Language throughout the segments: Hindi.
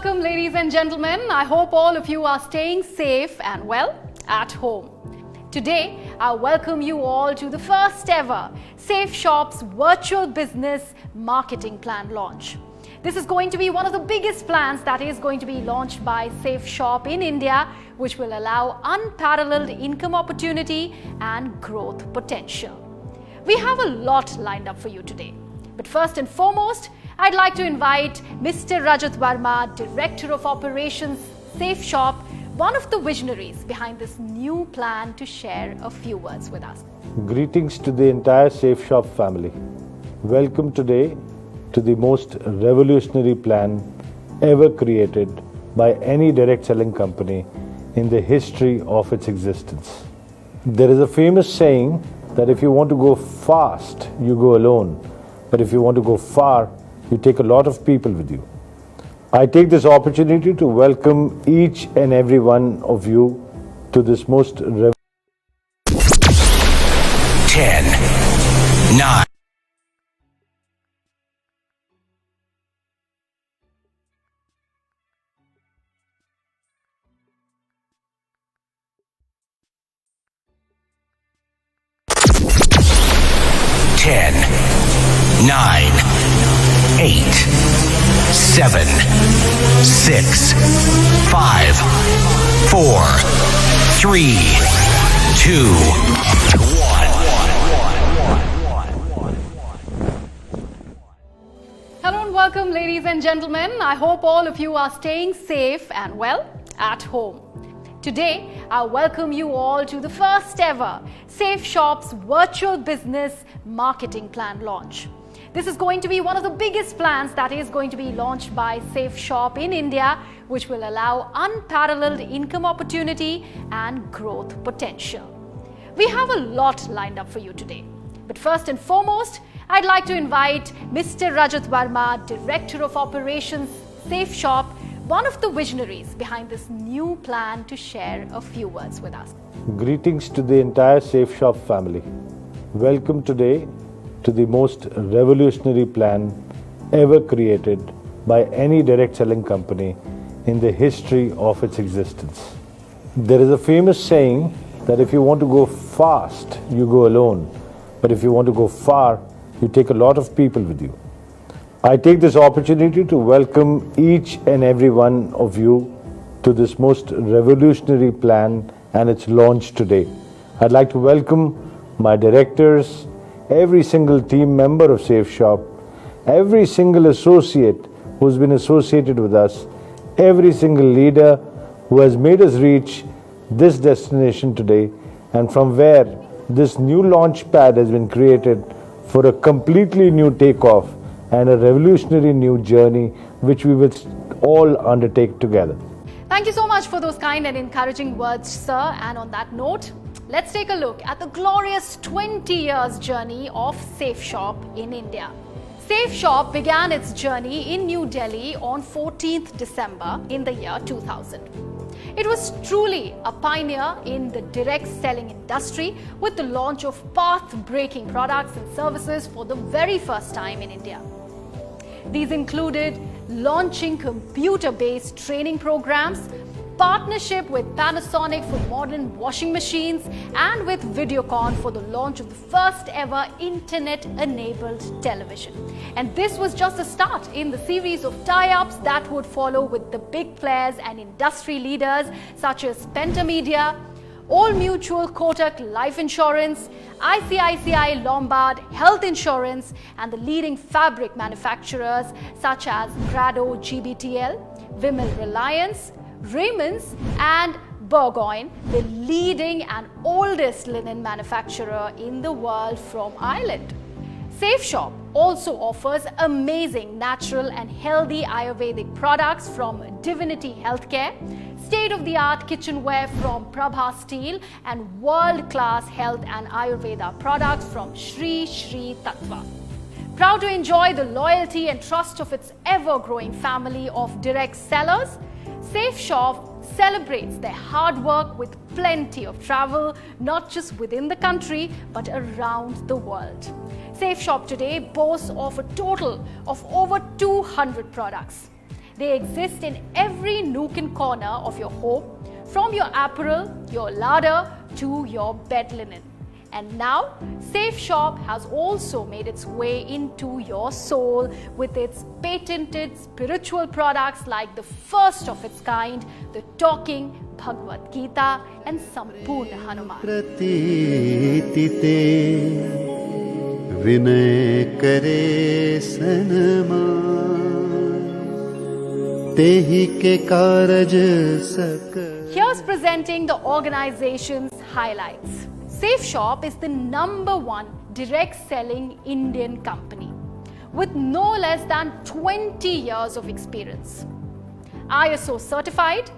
welcome, ladies and gentlemen. I hope all of you are staying safe and well at home. Today, I welcome you all to the first ever Safe Shop's virtual business marketing plan launch. This is going to be one of the biggest plans that is going to be launched by Safe Shop in India, which will allow unparalleled income opportunity and growth potential. We have a lot lined up for you today. But first and foremost, I'd like to invite Mr. Rajat Verma, Director of Operations, Safe Shop, one of the visionaries behind this new plan, to share a few words with us. Greetings to the entire Safe Shop family. Welcome today to the most revolutionary plan ever created by any direct selling company in the history of its existence. There is a famous saying that if you want to go fast, you go alone. But if you want to go far, you take a lot of people with you. I take this opportunity to welcome each and every one of you to this most 10, 9, Ten, 9, 8, 7, 6, 5, 4, 3, 2, 1. Hello and welcome, ladies and gentlemen. I hope all of you are staying safe and well at home. Today, I welcome you all to the first ever Safe Shop's virtual business marketing plan launch. This is going to be one of the biggest plans that is going to be launched by Safe Shop in India, which will allow unparalleled income opportunity and growth potential. We have a lot lined up for you today. But first and foremost, I'd like to invite Mr. Rajat Verma, Director of Operations, Safe Shop, one of the visionaries behind this new plan, to share a few words with us. Greetings to the entire Safe Shop family. Welcome today to the most revolutionary plan ever created by any direct selling company in the history of its existence. There is a famous saying that if you want to go fast, you go alone. But if you want to go far, you take a lot of people with you. I take this opportunity to welcome each and every one of you to this most revolutionary plan and its launch today. I'd like to welcome my directors, every single team member of Safe Shop, every single associate who's been associated with us, every single leader who has made us reach this destination today, and from where this new launch pad has been created for a completely new takeoff and a revolutionary new journey which we will all undertake together. Thank you so much for those kind and encouraging words, sir. And on that note, let's take a look at the glorious 20 years journey of Safe Shop in India. Safe Shop began its journey in New Delhi on 14th December in the year 2000. It was truly a pioneer in the direct selling industry with the launch of path-breaking products and services for the very first time in India. These included launching computer-based training programs, partnership with Panasonic for modern washing machines, and with Videocon for the launch of the first ever internet-enabled television. And this was just a start in the series of tie-ups that would follow with the big players and industry leaders such as Pentamedia, Old Mutual Kotak Life Insurance, ICICI Lombard Health Insurance, and the leading fabric manufacturers such as Grado GBTL, Vimal Reliance, Raymond's, and Burgoyne, the leading and oldest linen manufacturer in the world from Ireland. Safe Shop also offers amazing natural and healthy Ayurvedic products from Divinity Healthcare, state-of-the-art kitchenware from Prabha Steel, and world-class health and Ayurveda products from Shri Shri Tattva. Proud to enjoy the loyalty and trust of its ever-growing family of direct sellers, Safe Shop celebrates their hard work with plenty of travel, not just within the country, but around the world. Safe Shop today boasts of a total of over 200 products. They exist in every nook and corner of your home, from your apparel, your larder to your bed linen. And now, Safe Shop has also made its way into your soul with its patented spiritual products like the first of its kind, the talking Bhagavad Gita and Sampurna Hanuman. विनय करे सनमान तेहि के कारज सक. Here's presenting the organization's highlights. Safe Shop is the #1 direct selling Indian company with no less than 20 years of experience. ISO certified,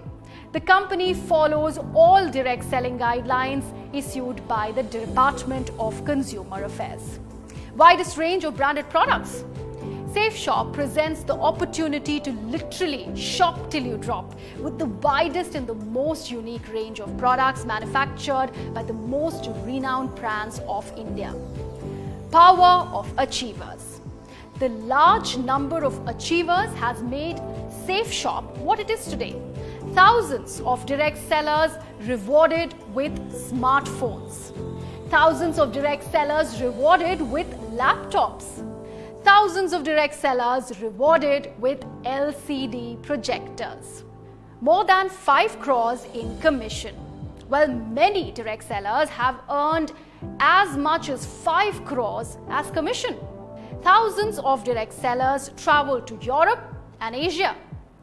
the company follows all direct selling guidelines issued by the Department of Consumer Affairs. Widest range of branded products. Safe Shop presents the opportunity to literally shop till you drop with the widest and the most unique range of products manufactured by the most renowned brands of India. Power of achievers. The large number of achievers has made Safe Shop what it is today. Thousands of direct sellers rewarded with smartphones. Thousands of direct sellers rewarded with laptops. Thousands of direct sellers rewarded with LCD projectors. More than 5 crores in commission. While many direct sellers have earned as much as 5 crores as commission. Thousands of direct sellers travel to Europe and Asia.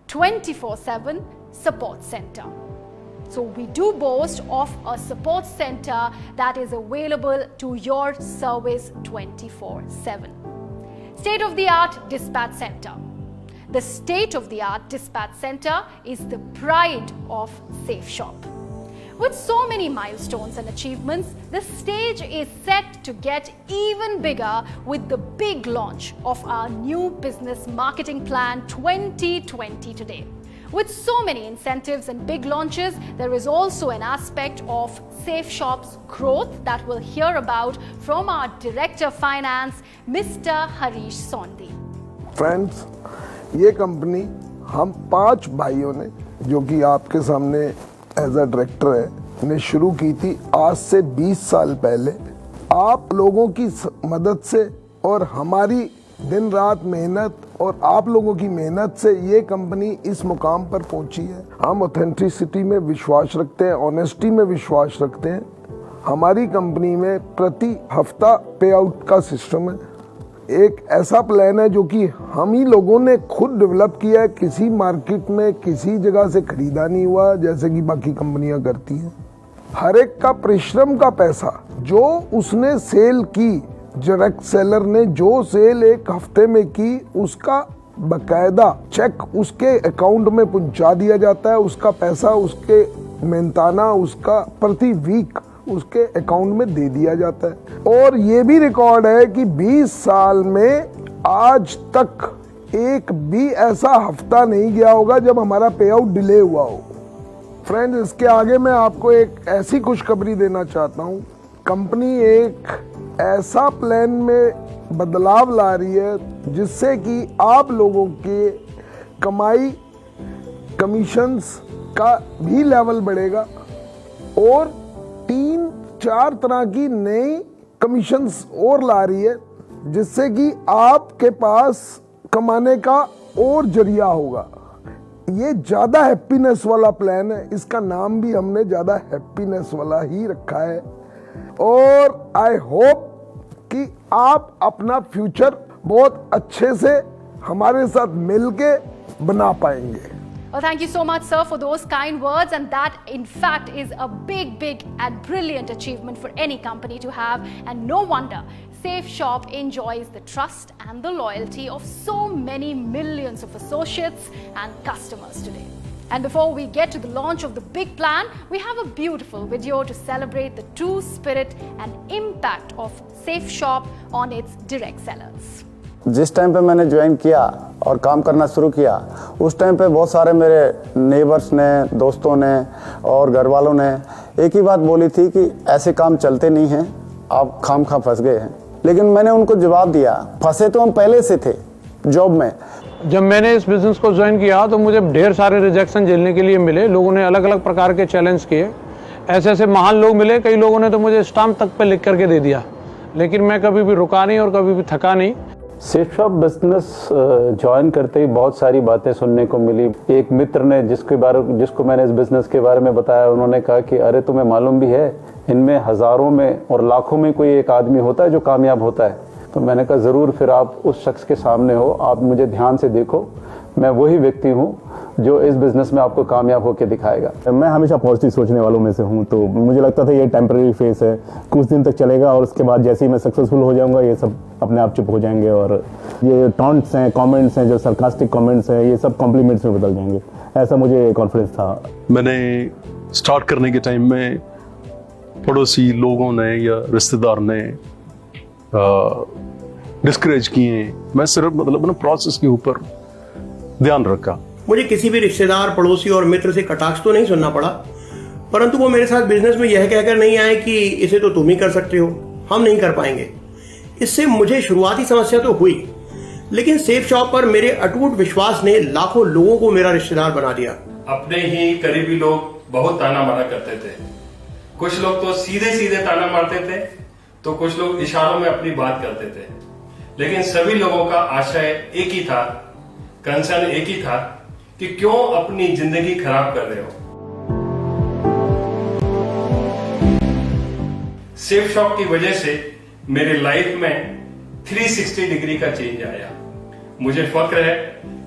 24/7 support center. So we do boast of a support center that is available to your service 24/7. State-of-the-art dispatch center. The state-of-the-art dispatch center is the pride of Safe Shop. With so many milestones and achievements, the stage is set to get even bigger with the big launch of our new business marketing plan 2020 today. With so many incentives and big launches, there is also an aspect of Safe Shop's growth that we'll hear about from our Director Finance, Mr. Harish Sondhi. Friends, ये कंपनी हम 5 भाइयों ने, जो कि आपके सामने एज अ डायरेक्टर है, ने शुरू की थी आज से 20 साल पहले। आप लोगों की मदद से और हमारी दिन रात मेहनत और आप लोगों की मेहनत से ये कंपनी इस मुकाम पर पहुंची है। हम ऑथेंटिसिटी में विश्वास रखते हैं, ऑनेस्टी में विश्वास रखते हैं। हमारी कंपनी में प्रति हफ्ता पे आउट का सिस्टम है। एक ऐसा प्लान है जो कि हम ही लोगों ने खुद डेवलप किया है, किसी मार्केट में किसी जगह से खरीदा नहीं हुआ जैसे कि बाकी कंपनियां करती हैं। हर एक का परिश्रम का पैसा जो उसने सेल की, डायरेक्ट सेलर ने जो सेल एक हफ्ते में की, उसका बकायदा चेक उसके अकाउंट में पहुंचा दिया जाता है। उसका पैसा उसके मेहनताना उसका प्रति वीक उसके अकाउंट में दे दिया जाता है। और ये भी रिकॉर्ड है कि 20 साल में आज तक एक भी ऐसा हफ्ता नहीं गया होगा जब हमारा पे आउट डिले हुआ हो। फ्रेंड्स, इसके आगे मैं आपको एक ऐसी खुशखबरी देना चाहता हूँ। कंपनी एक ऐसा प्लान में बदलाव ला रही है जिससे कि आप लोगों के कमाई कमीशंस का भी लेवल बढ़ेगा और 3-4 तरह की नई कमीशंस और ला रही है जिससे कि आपके पास कमाने का और जरिया होगा। ये ज़्यादा हैप्पीनेस वाला प्लान है, इसका नाम भी हमने ज़्यादा हैप्पीनेस वाला ही रखा है। और आई होप कि आप अपना फ्यूचर बहुत अच्छे से हमारे साथ मिलके बना पाएंगे। Well, thank you so much, sir, for those kind words. And that, in fact, is a big and brilliant achievement for any company to have. And no wonder Safe Shop enjoys the trust and the loyalty of so many millions of associates and customers today. And before we get to the launch of the big plan, we have a beautiful video to celebrate the true spirit and impact of Safe Shop on its direct sellers. जिस टाइम पे मैंने ज्वाइन किया और काम करना शुरू किया, उस टाइम पे बहुत सारे मेरे नेबर्स ने, दोस्तों ने और घर वालों ने एक ही बात बोली थी कि ऐसे काम चलते नहीं हैं, आप खामखा फंस गए हैं। लेकिन मैंने उनको जवाब दिया, फंसे तो हम पहले से थे जॉब में, जब मैंने इस बिज़नेस को ज्वाइन किया तो मुझे ढेर सारे रिजेक्शन झेलने के लिए मिले। लोगों ने अलग अलग प्रकार के चैलेंज किए, ऐसे ऐसे महान लोग मिले, कई लोगों ने तो मुझे स्टाम्प तक पे लिख करके दे दिया, लेकिन मैं कभी भी रुका नहीं और कभी भी थका नहीं। सेफ शॉप बिजनेस ज्वाइन करते ही बहुत सारी बातें सुनने को मिली। एक मित्र ने जिसको मैंने इस बिजनेस के बारे में बताया, उन्होंने कहा कि अरे तुम्हें मालूम भी है इनमें हज़ारों में और लाखों में कोई एक आदमी होता है जो कामयाब होता है। तो मैंने कहा ज़रूर, फिर आप उस शख्स के सामने हो, आप मुझे ध्यान से देखो, मैं वही व्यक्ति हूँ जो इस बिज़नेस में आपको कामयाब होकर दिखाएगा। मैं हमेशा पॉजिटिव सोचने वालों में से हूँ, तो मुझे लगता था ये टेम्परेरी फेस है, कुछ दिन तक चलेगा और उसके बाद जैसे ही मैं सक्सेसफुल हो जाऊँगा ये सब अपने आप चुप हो जाएंगे और ये टॉन्ट्स हैं, कमेंट्स हैं, जो सरकास्टिक कमेंट्स हैं, ये सब कॉम्प्लीमेंट्स में बदल जाएंगे, ऐसा मुझे कॉन्फिडेंस था। मैंने स्टार्ट करने के टाइम में पड़ोसी लोगों ने या रिश्तेदार ने डिस्करेज किए। मैं सिर्फ मतलब प्रोसेस के ऊपर ध्यान रखा। मुझे किसी भी रिश्तेदार, पड़ोसी और मित्र से कटाक्ष तो नहीं सुनना पड़ा, परंतु वो मेरे साथ बिजनेस में यह कहकर नहीं आए कि इसे तो तुम ही कर सकते हो, हम नहीं कर पाएंगे। इससे मुझे शुरुआती समस्या तो हुई, लेकिन सेफ शॉप पर मेरे अटूट विश्वास ने लाखों लोगों को मेरा रिश्तेदार बना दिया। अपने ही करीबी लोग बहुत ताना मारा करते थे। कुछ लोग तो सीधे सीधे ताना मारते थे, तो कुछ लोग इशारों में अपनी बात करते थे, लेकिन सभी लोगों का आशय एक ही था, कंसर्न एक ही था कि क्यों अपनी जिंदगी खराब कर रहे हो। सेफ शॉप की वजह से मेरे लाइफ में 360 डिग्री का चेंज आया। मुझे फक्र है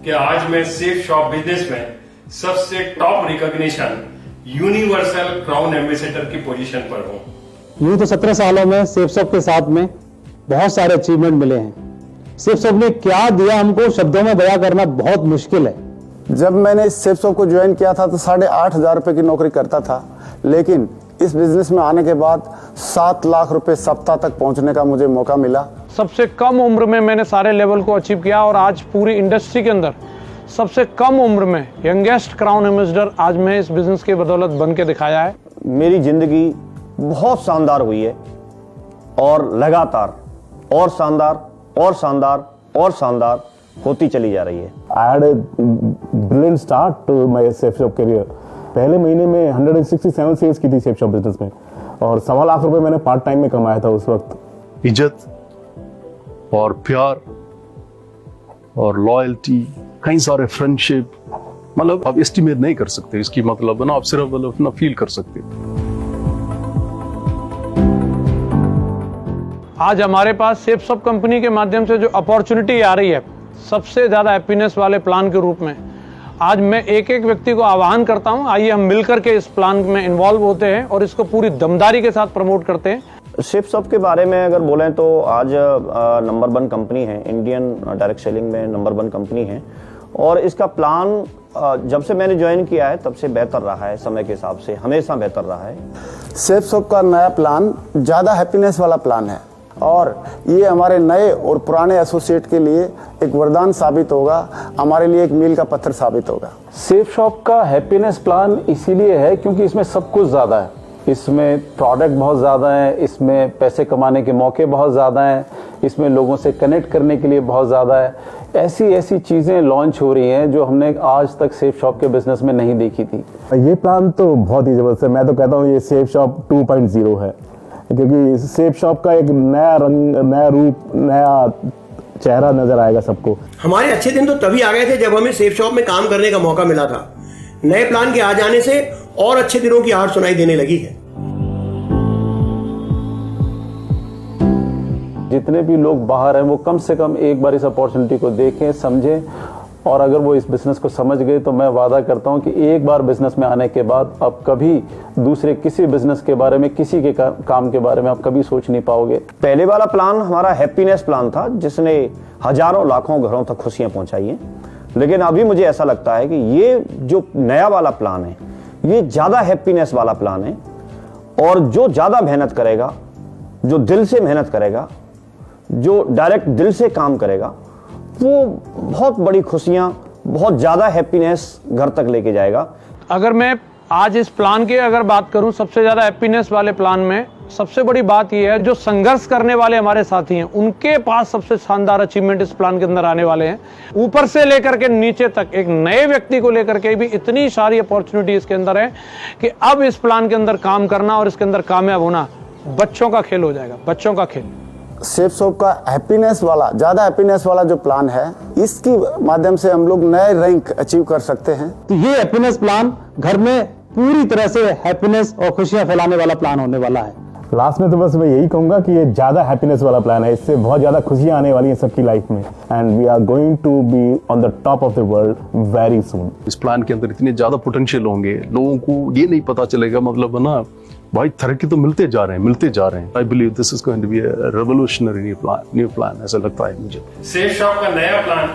कि आज मैं सेफ शॉप बिजनेस में सबसे top recognition universal crown ambassador की पोजीशन पर हूं। यूं तो 17 सालों में सेफ शॉप के साथ में बहुत सारे अचीवमेंट मिले हैं। सेफ शॉप ने क्या दिया हमको शब्दों में बयां करना बहुत मुश्किल है। जब मैंने इस सेफ शॉप को ज्वाइन किया था तो 8,500 रुपए की नौकरी करता था, लेकिन इस बिजनेस में आने के बाद 7 लाख रुपए सप्ताह तक पहुंचने का मुझे मौका मिला। सबसे कम उम्र में मैंने सारे लेवल को अचीव किया और आज पूरी इंडस्ट्री के अंदर सबसे कम उम्र में यंगेस्ट क्राउन एम्बेसडर आज मैं इस बिजनेस की बदौलत बन के दिखाया है। मेरी जिंदगी बहुत शानदार हुई है और लगातार और शानदार और शानदार और शानदार होती चली जा रही है। I had a brilliant start to my Safe Shop career. पहले महीने में 167 सेल्स की थी सेफ शॉप बिजनेस में और 1.25 लाख रुपए मैंने पार्ट टाइम में कमाया था उस वक्त। इज्जत और प्यार और लॉयल्टी, कई सारे फ्रेंडशिप, मतलब आप एस्टिमेट नहीं कर सकते इसकी, मतलब ना आप सिर्फ अपना फील कर सकते। आज हमारे पास सेफ शॉप कंपनी के माध्यम से जो अपॉर्चुनिटी आ रही है सबसे ज्यादा हैप्पीनेस वाले प्लान के रूप में, आज मैं एक एक व्यक्ति को आह्वान करता हूं, आइए हम मिलकर के इस प्लान में इन्वॉल्व होते हैं और इसको पूरी दमदारी के साथ प्रमोट करते हैं। सेफ शॉप के बारे में अगर बोलें तो आज नंबर 1 कंपनी है, इंडियन डायरेक्ट सेलिंग में नंबर 1 कंपनी है और इसका प्लान जब से मैंने ज्वाइन किया है तब से बेहतर रहा है, समय के हिसाब से हमेशा बेहतर रहा है। सेफ शॉप का नया प्लान ज्यादा हैप्पीनेस वाला प्लान है और ये हमारे नए और पुराने एसोसिएट के लिए एक वरदान साबित होगा, हमारे लिए एक मील का पत्थर साबित होगा। सेफ शॉप का हैप्पीनेस प्लान इसीलिए है क्योंकि इसमें सब कुछ ज़्यादा है। इसमें प्रोडक्ट बहुत ज़्यादा है, इसमें पैसे कमाने के मौके बहुत ज़्यादा हैं, इसमें लोगों से कनेक्ट करने के लिए बहुत ज़्यादा है। ऐसी ऐसी चीज़ें लॉन्च हो रही हैं जो हमने आज तक सेफ शॉप के बिजनेस में नहीं देखी थी। ये प्लान तो बहुत ही जबरदस्त है। मैं तो कहता हूँ ये सेफ शॉप 2.0 है, क्योंकि सेफ शॉप का एक नया रंग, नया रूप, नया चेहरा नजर आएगा सबको। हमारे अच्छे दिन तो तभी आ गए थे जब हमें सेफ शॉप में काम करने का मौका मिला था। नए प्लान के आ जाने से और अच्छे दिनों की आहट सुनाई देने लगी है। जितने भी लोग बाहर हैं वो कम से कम एक बार इस अपॉर्चुनिटी को देखें, समझें और अगर वो इस बिजनेस को समझ गए तो मैं वादा करता हूं कि एक बार बिजनेस में आने के बाद अब कभी दूसरे किसी बिजनेस के बारे में, किसी के काम के बारे में आप कभी सोच नहीं पाओगे। पहले वाला प्लान हमारा हैप्पीनेस प्लान था जिसने हजारों लाखों घरों तक खुशियां पहुंचाई हैं, लेकिन अभी मुझे ऐसा लगता है कि ये जो नया वाला प्लान है ये ज्यादा हैप्पीनेस वाला प्लान है और जो ज्यादा मेहनत करेगा, जो दिल से मेहनत करेगा, जो डायरेक्ट दिल से काम करेगा, वो बहुत बड़ी खुशियां, बहुत ज्यादा हैप्पीनेस घर तक लेके जाएगा। अगर मैं आज इस प्लान की अगर बात करूं, सबसे ज्यादा हैप्पीनेस वाले प्लान में सबसे बड़ी बात यह है, जो संघर्ष करने वाले हमारे साथी हैं उनके पास सबसे शानदार अचीवमेंट इस प्लान के अंदर आने वाले हैं। ऊपर से लेकर के नीचे तक एक नए व्यक्ति को लेकर के भी इतनी सारी अपॉर्चुनिटी इसके अंदर है कि अब इस प्लान के अंदर काम करना और इसके अंदर कामयाब होना बच्चों का खेल हो जाएगा, बच्चों का खेल। सेफ शॉप का हैप्पीनेस वाला, ज़्यादा हैप्पीनेस वाला जो प्लान है, इसकी माध्यम से हम लोग नए रैंक अचीव कर सकते हैं। तो ये हैप्पीनेस प्लान घर में पूरी तरह से हैप्पीनेस और खुशियां फैलाने वाला प्लान होने वाला है। लास्ट में तो बस मैं यही कहूंगा कि ये ज़्यादा हैप्पीनेस वाला प्लान है, इससे बहुत ज़्यादा खुशियां आने वाली हैं सबकी लाइफ में, and we are going to be on the top of the world very soon. इस प्लान के अंदर इतने ज्यादा पोटेंशियल होंगे, लोगों को ये नहीं पता चलेगा, मतलब ना भाई तरक्की तो मिलते जा रहे हैं। I believe this is going to be a revolutionary new plan, ऐसा लगता है मुझे। सेफ शॉप का नया प्लान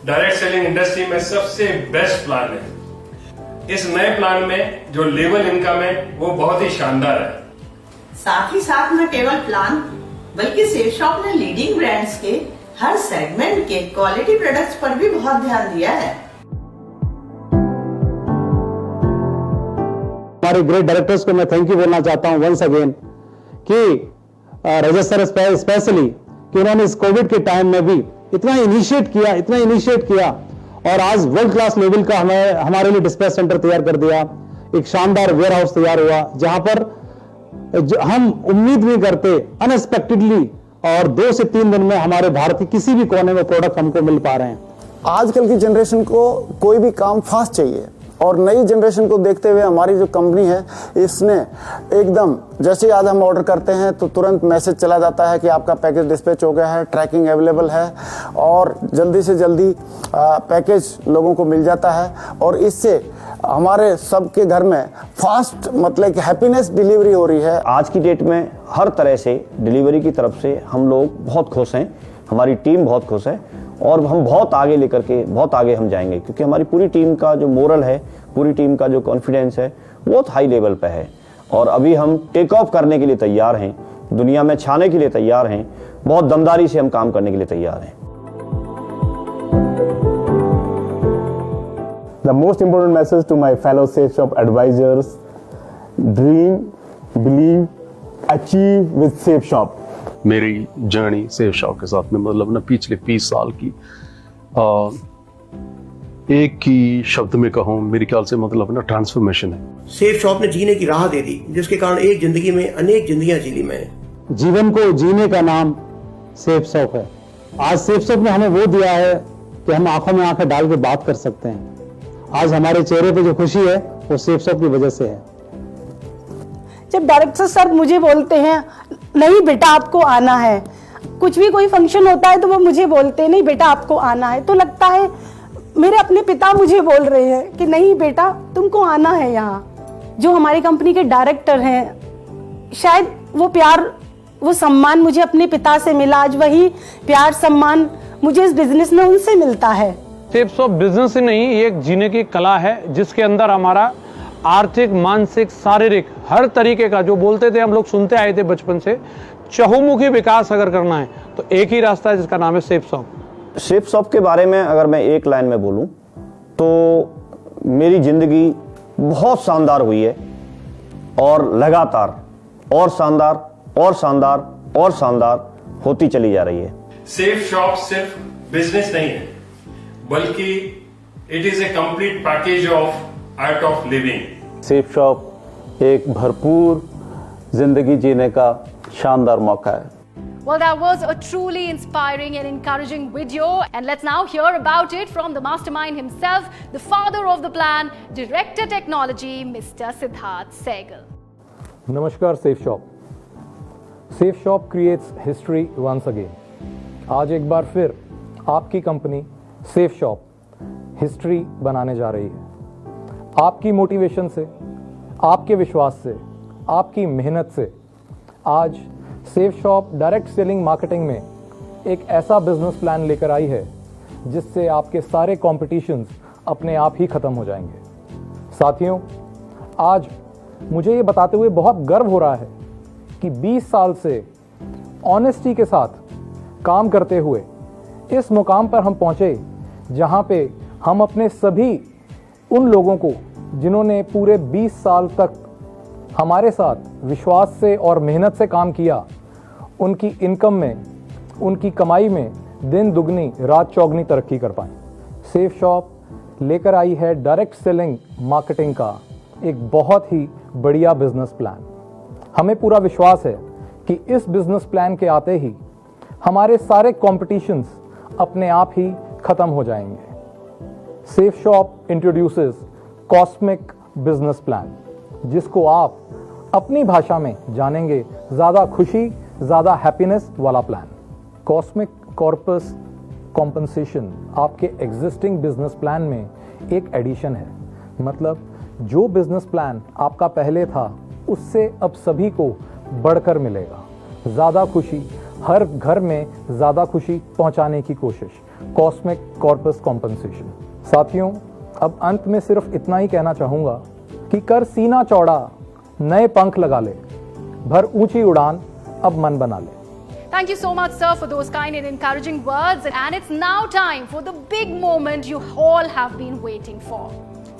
डायरेक्ट सेलिंग इंडस्ट्री में सबसे बेस्ट प्लान है। इस नए प्लान में जो लेवल इनकम है वो बहुत ही शानदार है। साथ ही साथ न केवल प्लान बल्कि सेफ शॉप ने लीडिंग ब्रांड्स के हर सेगमेंट के क्वालिटी प्रोडक्ट्स पर भी बहुत ध्यान दिया है। हमारे ग्रेट डायरेक्टर्स को मैं थैंक यू बोलना चाहता हूं वंस अगेन कि रजत सर स्पेशली कि उन्होंने इस कोविड के टाइम में भी इतना इनिशिएट किया और आज वर्ल्ड क्लास लेवल का हमारे लिए डिस्पैच सेंटर तैयार कर दिया। एक शानदार वेयर हाउस तैयार हुआ जहां पर हम उम्मीद नहीं करते, अनएक्सपेक्टेडली, और 2 से 3 दिन में हमारे भारत के किसी भी कोने में प्रोडक्ट हमको मिल पा रहे हैं। आजकल की जनरेशन को कोई भी काम फास्ट चाहिए, और नई जनरेशन को देखते हुए हमारी जो कंपनी है इसने एकदम, जैसे आज हम ऑर्डर करते हैं तो तुरंत मैसेज चला जाता है कि आपका पैकेज डिस्पैच हो गया है, ट्रैकिंग अवेलेबल है, और जल्दी से जल्दी पैकेज लोगों को मिल जाता है। और इससे हमारे सबके घर में फास्ट, मतलब कि हैप्पीनेस डिलीवरी हो रही है। आज की डेट में हर तरह से डिलीवरी की तरफ से हम लोग बहुत खुश हैं, हमारी टीम बहुत खुश है, और हम बहुत आगे लेकर के बहुत आगे हम जाएंगे, क्योंकि हमारी पूरी टीम का जो मोरल है, पूरी टीम का जो कॉन्फिडेंस है बहुत हाई लेवल पे है। और अभी हम टेक ऑफ करने के लिए तैयार हैं, दुनिया में छाने के लिए तैयार हैं, बहुत दमदारी से हम काम करने के लिए तैयार हैं। The most important message to my fellow Safe Shop advisors: dream, believe, achieve with Safe Shop. मेरी जर्नी सेफ शॉप के साथ में, मतलब ना पिछले 20 साल की, एक ही शब्द में कहूँ, मेरे ख्याल से मतलब ना ट्रांसफॉर्मेशन है। सेफ शॉप ने जीने की राह दे दी, जिसके कारण एक जिंदगी में अनेक जिंदगियां जी ली मैंने। जीवन को जीने का नाम सेफ शॉप है। आज सेफ शॉप ने हमें वो दिया है कि हम आंखों में आंखें डाल के बात कर सकते हैं। आज हमारे चेहरे पे जो खुशी है वो सेफ शॉप की वजह से है। जब डायरेक्टर सर मुझे बोलते हैं नहीं बेटा आपको आना है, कुछ भी कोई फंक्शन होता है तो वो मुझे बोलते हैं नहीं बेटा आपको आना है, तो लगता है मेरे अपने पिता मुझे बोल रहे हैं कि नहीं बेटा तुमको आना है यहाँ। जो हमारी कंपनी के डायरेक्टर हैं, शायद वो प्यार, वो सम्मान मुझे अपने पिता से मिला, आज वही प्यार सम्मान मुझे इस बिजनेस में उनसे मिलता है। सेफ शॉप बिजनेस ही नहीं, ये एक जीने की कला है जिसके अंदर हमारा आर्थिक, मानसिक, शारीरिक हर तरीके का, जो बोलते थे हम लोग सुनते आए थे बचपन से, चहुमुखी विकास अगर करना है तो एक ही रास्ता है जिसका नाम है सेफ शॉप। सेफ शॉप के बारे में अगर मैं एक लाइन में बोलूं तो मेरी जिंदगी बहुत शानदार हुई है, और लगातार और शानदार और शानदार और शानदार होती चली जा रही है। सेफ शॉप सिर्फ बिजनेस नहीं है, बल्कि it is a complete package of art of living. Safe shop एक भरपूर जिंदगी जीने का शानदार मौका है। Well, that was a truly inspiring and encouraging video, and let's now hear about it from the mastermind himself, the father of the plan, Director Technology, Mr. Siddharth Sehgal. नमस्कार Safe Shop. Safe Shop creates history once again. आज एक बार फिर आपकी कंपनी सेफ शॉप हिस्ट्री बनाने जा रही है। आपकी मोटिवेशन से, आपके विश्वास से, आपकी मेहनत से आज safe shop direct selling marketing में एक ऐसा बिजनेस प्लान लेकर आई है जिससे आपके सारे कॉम्पिटिशन्स अपने आप ही खत्म हो जाएंगे। साथियों, आज मुझे ये बताते हुए बहुत गर्व हो रहा है कि 20 साल से ऑनेस्टी के साथ काम करते हुए इस मुकाम पर हम पहुंचे जहां पे हम अपने सभी उन लोगों को जिन्होंने पूरे 20 साल तक हमारे साथ विश्वास से और मेहनत से काम किया, उनकी इनकम में, उनकी कमाई में दिन दुगनी रात चौगनी तरक्की कर पाएं। सेफ शॉप लेकर आई है डायरेक्ट सेलिंग मार्केटिंग का एक बहुत ही बढ़िया बिजनेस प्लान। हमें पूरा विश्वास है कि इस बिजनेस प्लान के आते ही हमारे सारे कॉम्पिटिशन्स अपने आप ही खत्म हो जाएंगे। Safe shop introduces cosmic business plan, जिसको आप अपनी भाषा में जानेंगे ज़्यादा खुशी, ज़्यादा हैप्पीनेस वाला प्लान। कॉस्मिक कॉर्पस कॉम्पनसेशन आपके एग्जिस्टिंग बिजनेस प्लान में एक एडिशन है। मतलब जो बिजनेस प्लान आपका पहले था उससे अब सभी को बढ़कर मिलेगा। ज़्यादा खुशी, हर घर में ज़्यादा खुशी पहुंचाने की कोशिश, कॉस्मिक कॉर्पस कॉम्पनसेशन। साथियों, अब अंत में सिर्फ इतना ही कहना चाहूँगा कि कर सीना चौड़ा, नए पंख लगा ले, भर ऊंची उड़ान, अब मन बना ले। Thank you so much, sir, for those kind and encouraging words. And it's now time for the big moment you all have been waiting for.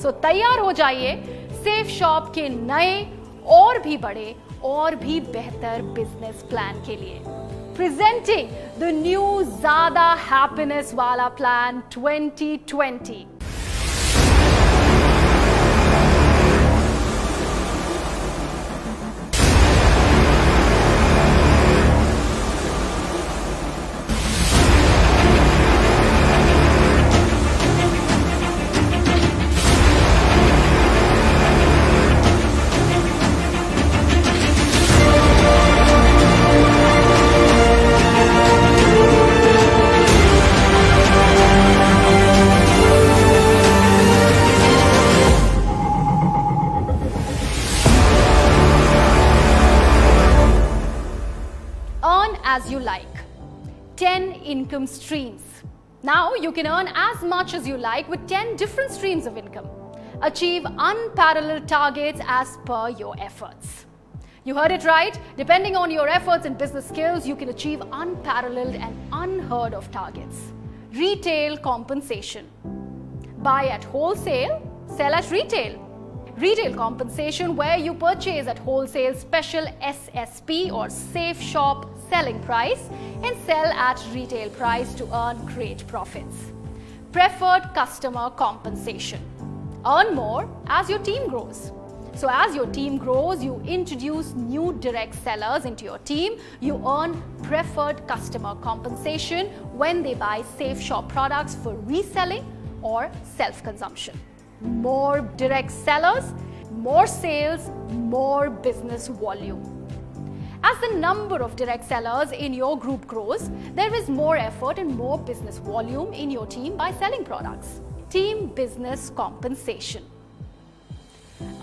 So, तैयार हो जाइए सेफ शॉप के नए और भी बड़े और भी बेहतर बिजनेस प्लान के लिए। Presenting the new ज़्यादा हैप्पीनेस वाला plan 2020। As you like. 10 income streams. Now you can earn as much as you like with 10 different streams of income. Achieve unparalleled targets as per your efforts. You heard it right. Depending on your efforts and business skills, you can achieve unparalleled and unheard of targets. Retail compensation. Buy at wholesale, sell at retail. Retail compensation, where you purchase at wholesale special SSP or safe shop selling price and sell at retail price to earn great profits. Preferred customer compensation. Earn more as your team grows. So as your team grows, you introduce new direct sellers into your team. You earn preferred customer compensation when they buy safe shop products for reselling or self-consumption. More direct sellers, more sales, more business volume. As the number of direct sellers in your group grows, there is more effort and more business volume in your team by selling products. Team business compensation.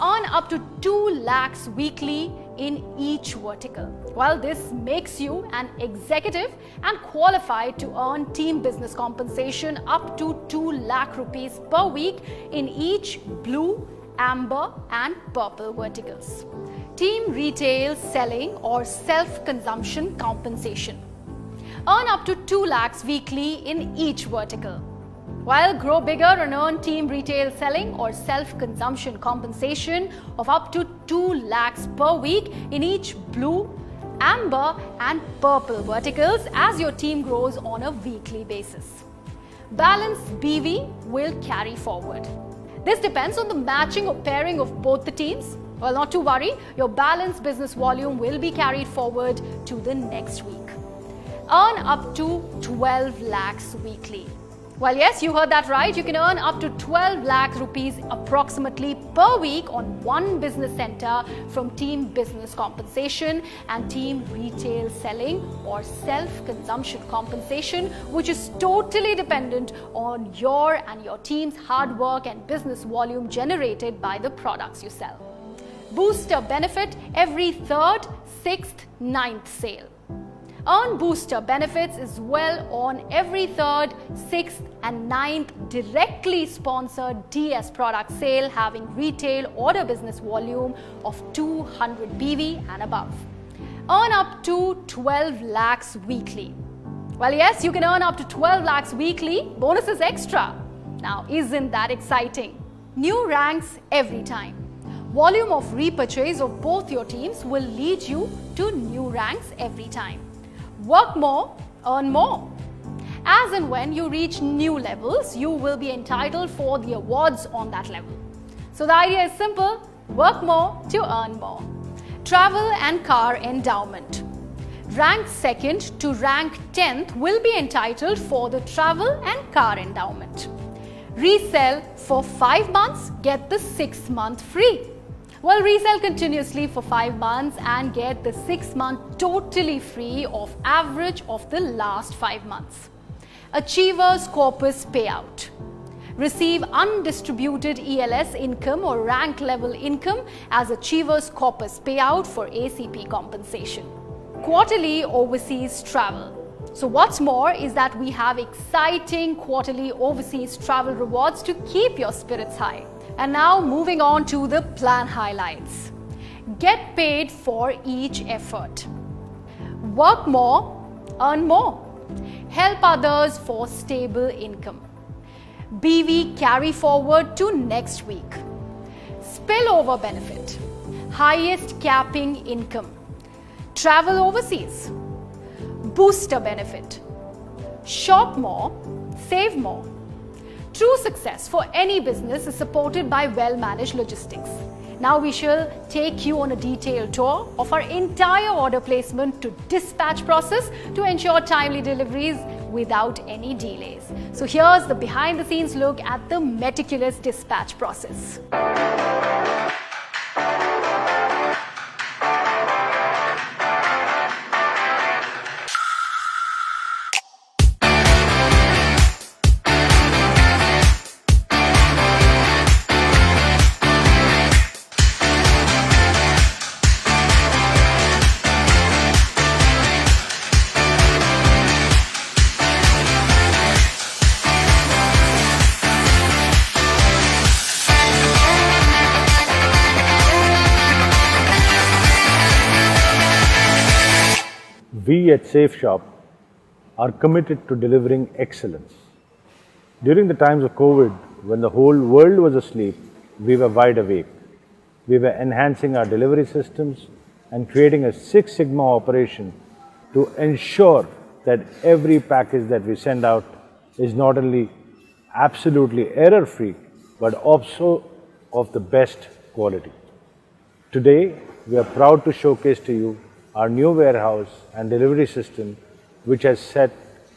Earn up to 2 lakhs weekly in each vertical. Well, this makes you an executive and qualified to earn team business compensation up to 2 lakh rupees per week in each blue, amber and purple verticals. Team retail selling or self-consumption compensation. Earn up to 2 lakhs weekly in each vertical. While grow bigger and earn team retail selling or self-consumption compensation of up to 2 lakhs per week in each blue, amber and purple verticals as your team grows on a weekly basis. Balanced BV will carry forward. This depends on the matching or pairing of both the teams. Well, not to worry, your balanced business volume will be carried forward to the next week. Earn up to 12 lakhs weekly. Well, yes, you heard that right. You can earn up to 12 lakh rupees approximately per week on one business center from team business compensation and team retail selling or self-consumption compensation, which is totally dependent on your and your team's hard work and business volume generated by the products you sell. Booster benefit every 3rd, 6th, 9th sale. Earn booster benefits as well on every 3rd, 6th and 9th directly sponsored DS product sale having retail order business volume of 200 BV and above. Earn up to 12 lakhs weekly. Well, yes, you can earn up to 12 lakhs weekly. Bonus is extra. Now, isn't that exciting? New ranks every time. Volume of repurchase of both your teams will lead you to new ranks every time. Work more, earn more. As and when you reach new levels, you will be entitled for the awards on that level. So the idea is simple: work more to earn more. Travel and car endowment. Rank 2nd to rank 10th will be entitled for the travel and car endowment. Resell for 5 months, get the 6th month free. Well, resell continuously for 5 months and get the 6th month totally free of average of the last 5 months. Achievers Corpus Payout. Receive undistributed ELS income or rank level income as Achievers Corpus Payout for ACP compensation. Quarterly overseas travel. So what's more is that we have exciting quarterly overseas travel rewards to keep your spirits high. And now moving on to the plan highlights. Get paid for each effort. Work more, earn more. Help others for stable income. BV carry forward to next week. Spillover benefit. Highest capping income. Travel overseas. Booster benefit. Shop more, save more. True success for any business is supported by well-managed logistics. Now we shall take you on a detailed tour of our entire order placement to dispatch process to ensure timely deliveries without any delays. So here's the behind-the-scenes look at the meticulous dispatch process. We at Safe Shop are committed to delivering excellence. During the times of COVID, when the whole world was asleep, we were wide awake. We were enhancing our delivery systems and creating a Six Sigma operation to ensure that every package that we send out is not only absolutely error-free, but also of the best quality. Today, we are proud to showcase to you our new warehouse and delivery system, which has set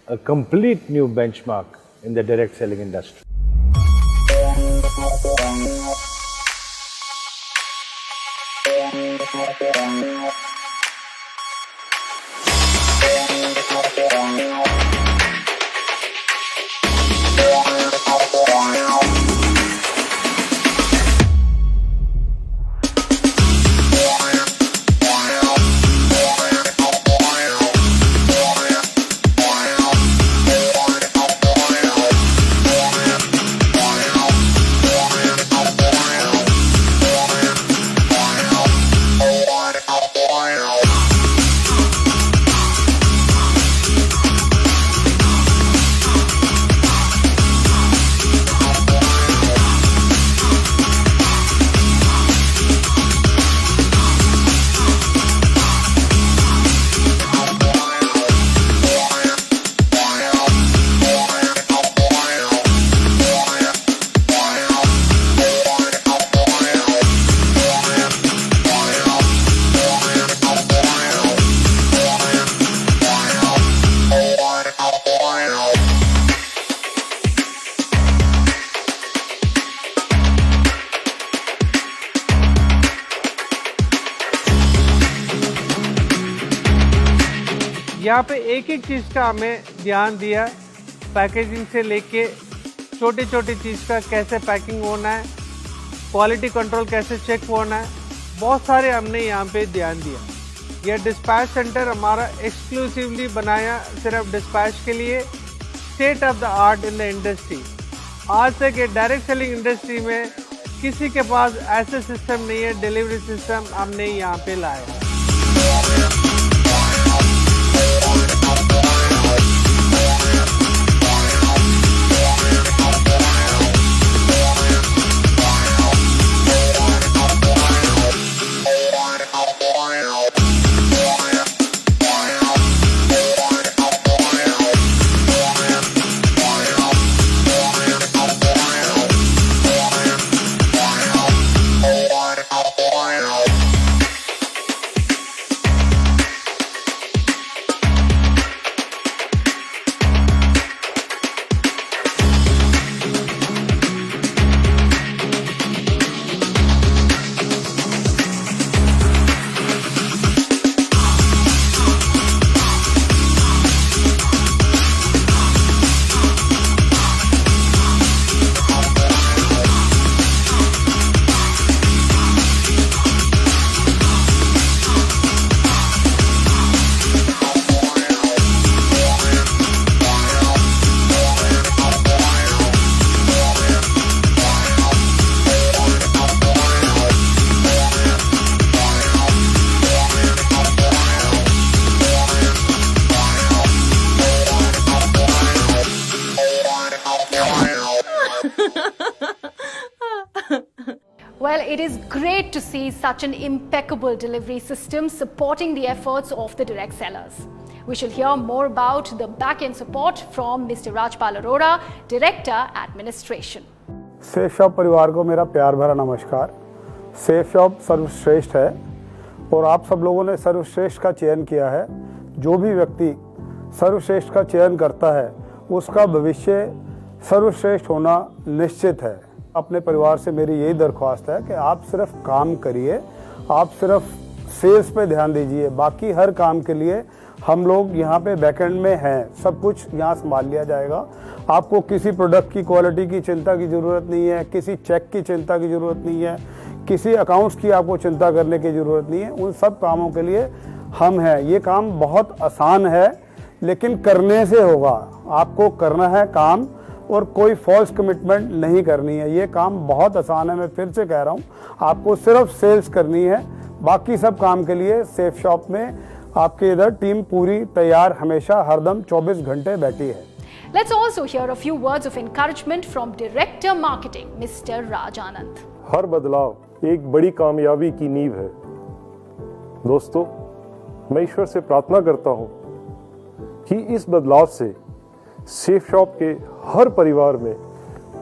a complete new benchmark in the direct selling industry. यहाँ पे एक एक चीज़ का हमें ध्यान दिया, पैकेजिंग से लेके छोटी छोटी चीज़ का कैसे पैकिंग होना है, क्वालिटी कंट्रोल कैसे चेक होना है, बहुत सारे हमने यहाँ पे ध्यान दिया। यह डिस्पैच सेंटर हमारा एक्सक्लूसिवली बनाया सिर्फ डिस्पैच के लिए, state of the art in the industry. आज तक ये डायरेक्ट सेलिंग इंडस्ट्री में किसी के पास ऐसे सिस्टम नहीं है, डिलीवरी सिस्टम हमने यहाँ पे लाया। Well, it is great to see such an impeccable delivery system supporting the efforts of the direct sellers. We shall hear more about the back-end support from Mr. Rajpal Arora, Director Administration. Safe shop परिवार को मेरा प्यार भरा नमस्कार। सेफ शॉप सर्वश्रेष्ठ है और आप सब लोगों ने सर्वश्रेष्ठ का चयन किया है। जो भी व्यक्ति सर्वश्रेष्ठ का चयन करता है उसका भविष्य सर्वश्रेष्ठ होना निश्चित है। अपने परिवार से मेरी यही दरख्वास्त है कि आप सिर्फ काम करिए, आप सिर्फ सेल्स पे ध्यान दीजिए, बाकी हर काम के लिए हम लोग यहाँ पे बैकएंड में हैं, सब कुछ यहाँ संभाल लिया जाएगा। आपको किसी प्रोडक्ट की क्वालिटी की चिंता की ज़रूरत नहीं है, किसी चेक की चिंता की ज़रूरत नहीं है, किसी अकाउंट्स की आपको चिंता करने की ज़रूरत नहीं है। उन सब कामों के लिए हम हैं। ये काम बहुत आसान है लेकिन करने से होगा। आपको करना है काम और कोई फॉल्स कमिटमेंट नहीं करनी है। ये काम बहुत आसान है, मैं फिर से कह रहा हूँ। आपको सिर्फ सेल्स करनी है, बाकी सब काम के लिए सेफ शॉप में आपके इधर टीम पूरी तैयार हमेशा हरदम 24 घंटे बैठी है। Let's also hear a few words of encouragement from Director Marketing, Mr. Raj Anand. हर बदलाव एक बड़ी कामयाबी की नींव है। दोस्तों, मैं ईश्वर से प्रार्थना करता हूँ कि इस बदलाव से सेफ शॉप के हर परिवार में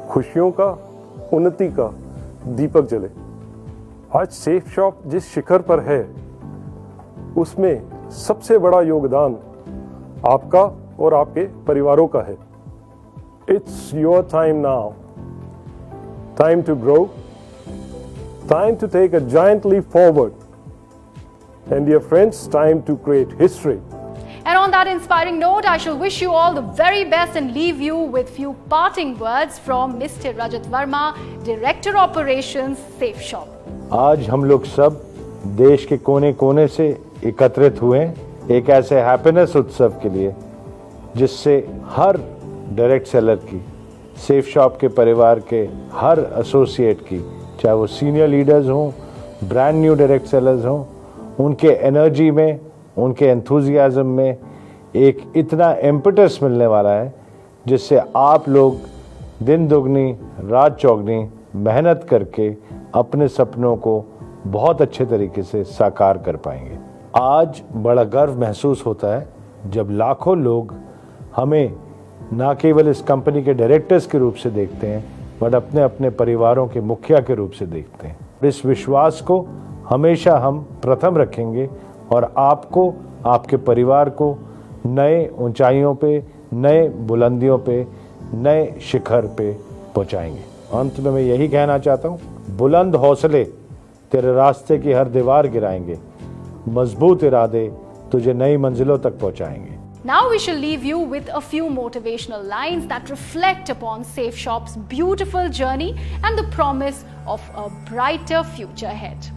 खुशियों का, उन्नति का दीपक जले। आज सेफ शॉप जिस शिखर पर है उसमें सबसे बड़ा योगदान आपका और आपके परिवारों का है। It's your time now, time to grow, time to take a giant leap forward, and dear friends, time to create history. And on that inspiring note, I shall wish you all the very best and leave you with few parting words from Mr. Rajat Verma, Director Operations, Safe Shop. आज हम लोग सब देश के कोने कोने से एकत्रित हुए एक ऐसे हैप्पीनेस उत्सव के लिए जिससे हर डायरेक्ट सेलर की, सेफ शॉप के परिवार के हर एसोसिएट की, चाहे वो सीनियर लीडर्स हों, ब्रांड न्यू डायरेक्ट सेलर्स हों, उनके एनर्जी में, उनके एंथुजियाज्म में एक इतना इम्पेटस मिलने वाला है जिससे आप लोग दिन दुगनी रात चौगनी मेहनत करके अपने सपनों को बहुत अच्छे तरीके से साकार कर पाएंगे। आज बड़ा गर्व महसूस होता है जब लाखों लोग हमें ना केवल इस कंपनी के डायरेक्टर्स के रूप से देखते हैं बट अपने अपने परिवारों के मुखिया के रूप से देखते हैं। इस विश्वास को हमेशा हम प्रथम रखेंगे और आपको, आपके परिवार को नए ऊंचाइयों पे, नए बुलंदियों पे, नए शिखर पे पहुंचाएंगे। अंत में मैं यही कहना चाहता हूँ, बुलंद हौसले तेरे रास्ते की हर दीवार गिराएंगे, मजबूत इरादे तुझे नई मंजिलों तक पहुंचाएंगे। Now we shall leave you with a few motivational lines that reflect upon Safe Shop's beautiful journey and the promise of a brighter future ahead.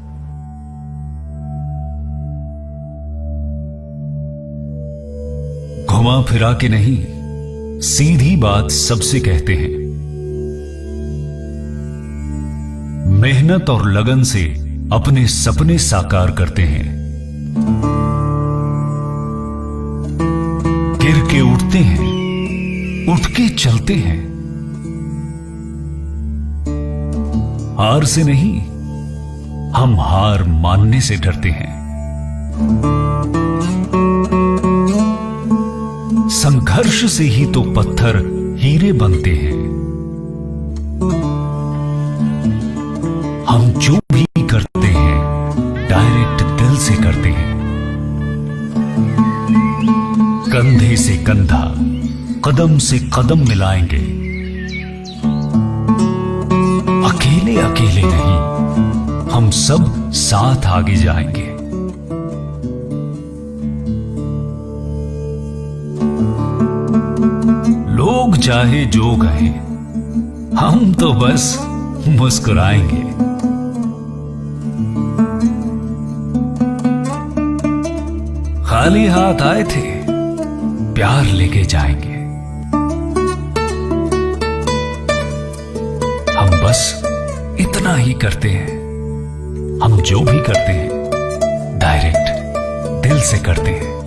घुमा फिरा के नहीं, सीधी बात सबसे कहते हैं। मेहनत और लगन से अपने सपने साकार करते हैं। गिर के उठते हैं, उठ के चलते हैं। हार से नहीं, हम हार मानने से डरते हैं। संघर्ष से ही तो पत्थर हीरे बनते हैं। हम जो भी करते हैं डायरेक्ट दिल से करते हैं। कंधे से कंधा, कदम से कदम मिलाएंगे। अकेले अकेले नहीं, हम सब साथ आगे जाएंगे। लोग चाहे जो कहें, हम तो बस मुस्कुराएंगे। खाली हाथ आए थे, प्यार लेके जाएंगे। हम बस इतना ही करते हैं। हम जो भी करते हैं डायरेक्ट दिल से करते हैं।